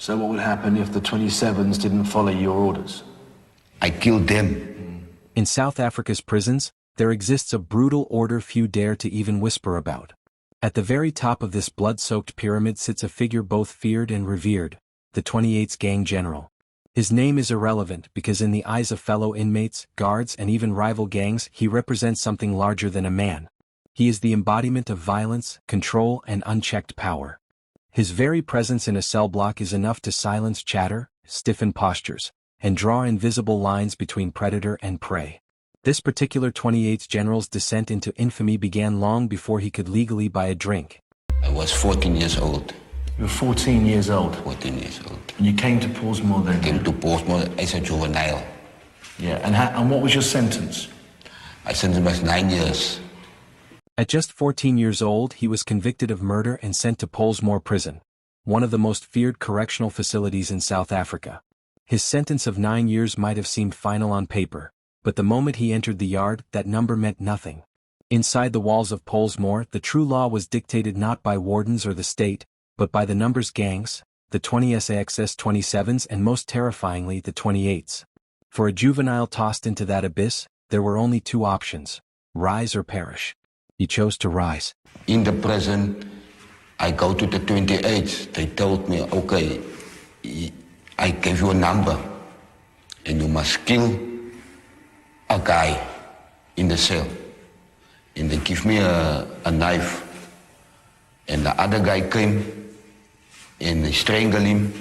So what would happen if the 27s didn't follow your orders? I killed them. In South Africa's prisons, there exists a brutal order few dare to even whisper about. At the very top of this blood-soaked pyramid sits a figure both feared and revered, the 28's gang general. His name is irrelevant because in the eyes of fellow inmates, guards, and even rival gangs, he represents something larger than a man. He is the embodiment of violence, control, and unchecked power. His very presence in a cell block is enough to silence chatter, stiffen postures, and draw invisible lines between predator and prey. This particular 28th general's descent into infamy began long before he could legally buy a drink. I was 14 years old. You were 14 years old? 14 years old. And you came to Portsmouth then? Came to Portsmouth as a juvenile. Yeah, and what was your sentence? My sentence was 9 years. At just 14 years old, he was convicted of murder and sent to Portsmouth Prison, one of the most feared correctional facilities in South Africa. His sentence of 9 years might have seemed final on paper, but the moment he entered the yard, that number meant nothing. Inside the walls of Portsmouth, the true law was dictated not by wardens or the state, but by the numbers gangs, the 20SAXS 27s and most terrifyingly the 28s. For a juvenile tossed into that abyss, there were only two options: rise or perish. He chose to rise. In the prison, I go to the 28s. They told me, okay, I gave you a number, and you must kill a guy in the cell. And they give me a knife. And the other guy came, and they strangled him,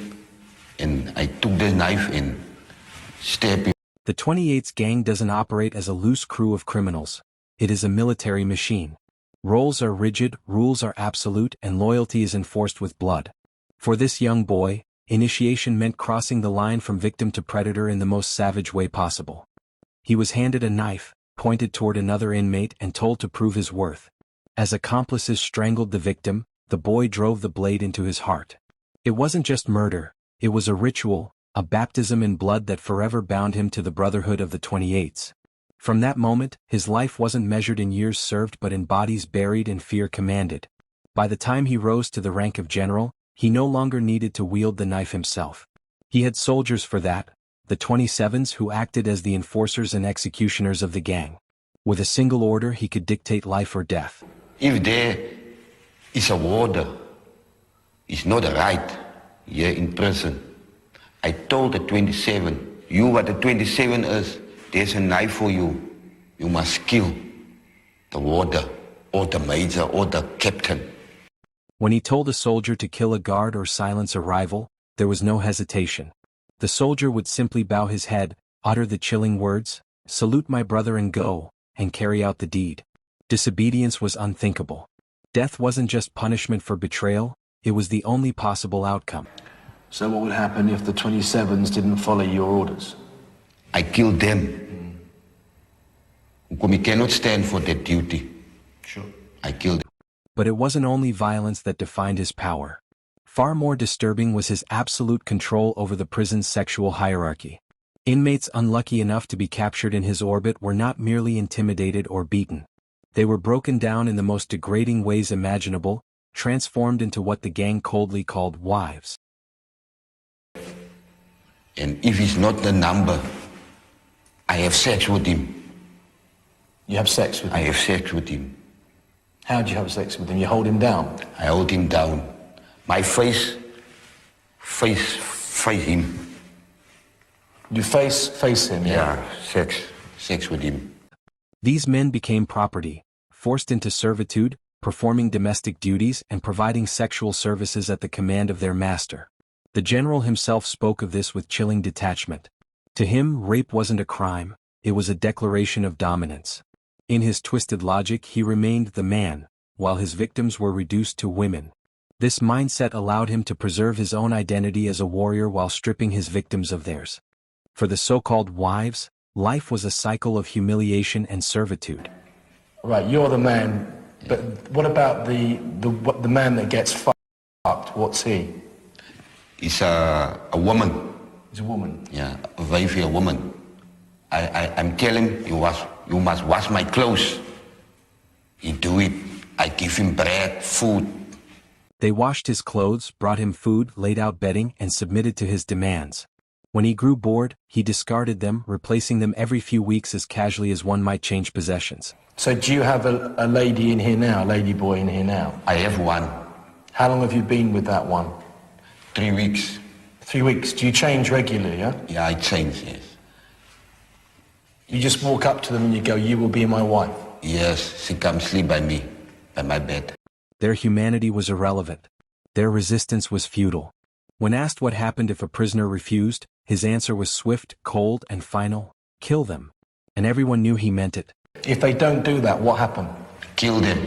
and I took the knife and stabbed him. The 28th gang doesn't operate as a loose crew of criminals. It is a military machine. Roles are rigid, rules are absolute, and loyalty is enforced with blood. For this young boy, initiation meant crossing the line from victim to predator in the most savage way possible. He was handed a knife, pointed toward another inmate, and told to prove his worth. As accomplices strangled the victim, the boy drove the blade into his heart. It wasn't just murder, it was a ritual, a baptism in blood that forever bound him to the brotherhood of the 28s. From that moment, his life wasn't measured in years served but in bodies buried and fear commanded. By the time he rose to the rank of general, he no longer needed to wield the knife himself. He had soldiers for that, the 27s who acted as the enforcers and executioners of the gang. With a single order he could dictate life or death. If there is a warder, it's not a right here in prison. I told the 27, you what the 27 is, there's a knife for you. You must kill the warder, or the major, or the captain. When he told a soldier to kill a guard or silence a rival, there was no hesitation. The soldier would simply bow his head, utter the chilling words, "Salute my brother and go," and carry out the deed. Disobedience was unthinkable. Death wasn't just punishment for betrayal, it was the only possible outcome. So what would happen if the 27s didn't follow your orders? I killed them. We cannot stand for that duty. Sure. I killed them. But it wasn't only violence that defined his power. Far more disturbing was his absolute control over the prison's sexual hierarchy. Inmates unlucky enough to be captured in his orbit were not merely intimidated or beaten. They were broken down in the most degrading ways imaginable, transformed into what the gang coldly called wives. And if he's not the number, I have sex with him. You have sex with him? I have sex with him. How do you have sex with him? You hold him down? I hold him down. My face him. You face him, yeah? Yeah, sex with him. These men became property, forced into servitude, performing domestic duties and providing sexual services at the command of their master. The general himself spoke of this with chilling detachment. To him, rape wasn't a crime, it was a declaration of dominance. In his twisted logic, he remained the man, while his victims were reduced to women. This mindset allowed him to preserve his own identity as a warrior while stripping his victims of theirs. For the so-called wives, life was a cycle of humiliation and servitude. Right, you're the man, but what about the man that gets fucked? What's he? He's a woman. He's a woman? Yeah, a very fair woman. I'm telling him, you must wash my clothes. He do it. I give him bread, food. They washed his clothes, brought him food, laid out bedding, and submitted to his demands. When he grew bored, he discarded them, replacing them every few weeks as casually as one might change possessions. So do you have a lady in here now, a lady boy in here now? I have one. How long have you been with that one? 3 weeks. 3 weeks. Do you change regularly, yeah? Yeah, I changed, yes. You just walk up to them and you go, you will be my wife? Yes, she comes sleep by me, by my bed. Their humanity was irrelevant. Their resistance was futile. When asked what happened if a prisoner refused, his answer was swift, cold, and final: kill them. And everyone knew he meant it. If they don't do that, what happened? Kill them.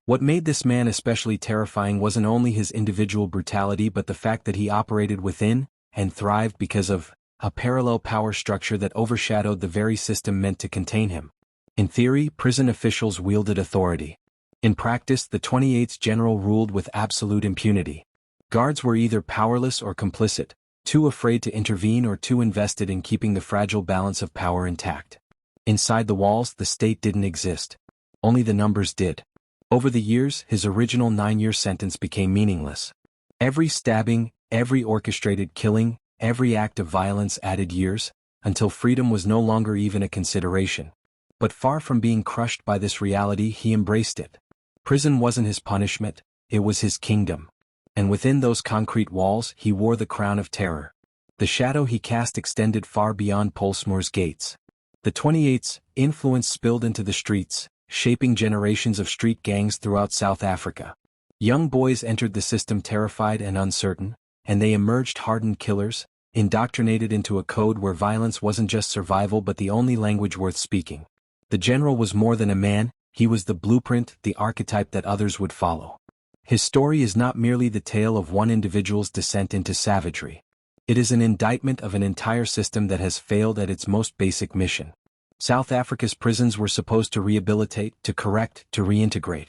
What made this man especially terrifying wasn't only his individual brutality but the fact that he operated within, and thrived because of, a parallel power structure that overshadowed the very system meant to contain him. In theory, prison officials wielded authority. In practice, the 28th general ruled with absolute impunity. Guards were either powerless or complicit, too afraid to intervene or too invested in keeping the fragile balance of power intact. Inside the walls, the state didn't exist. Only the numbers did. Over the years, his original 9-year sentence became meaningless. Every stabbing, every orchestrated killing, every act of violence added years, until freedom was no longer even a consideration. But far from being crushed by this reality, he embraced it. Prison wasn't his punishment, it was his kingdom. And within those concrete walls, he wore the crown of terror. The shadow he cast extended far beyond Pollsmoor's gates. The 28th's influence spilled into the streets, shaping generations of street gangs throughout South Africa. Young boys entered the system terrified and uncertain, and they emerged hardened killers, indoctrinated into a code where violence wasn't just survival but the only language worth speaking. The general was more than a man, he was the blueprint, the archetype that others would follow. His story is not merely the tale of one individual's descent into savagery. It is an indictment of an entire system that has failed at its most basic mission. South Africa's prisons were supposed to rehabilitate, to correct, to reintegrate.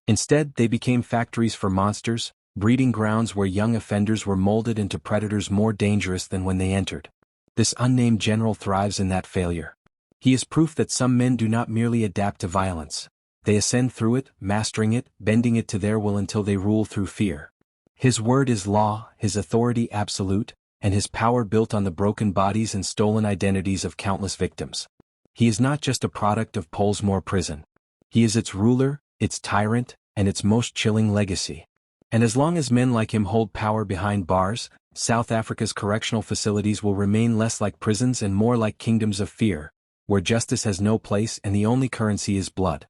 Instead, they became factories for monsters, breeding grounds where young offenders were molded into predators more dangerous than when they entered. This unnamed general thrives in that failure. He is proof that some men do not merely adapt to violence. They ascend through it, mastering it, bending it to their will until they rule through fear. His word is law, his authority absolute, and his power built on the broken bodies and stolen identities of countless victims. He is not just a product of Pollsmoor prison. He is its ruler, its tyrant, and its most chilling legacy. And as long as men like him hold power behind bars, South Africa's correctional facilities will remain less like prisons and more like kingdoms of fear, where justice has no place and the only currency is blood.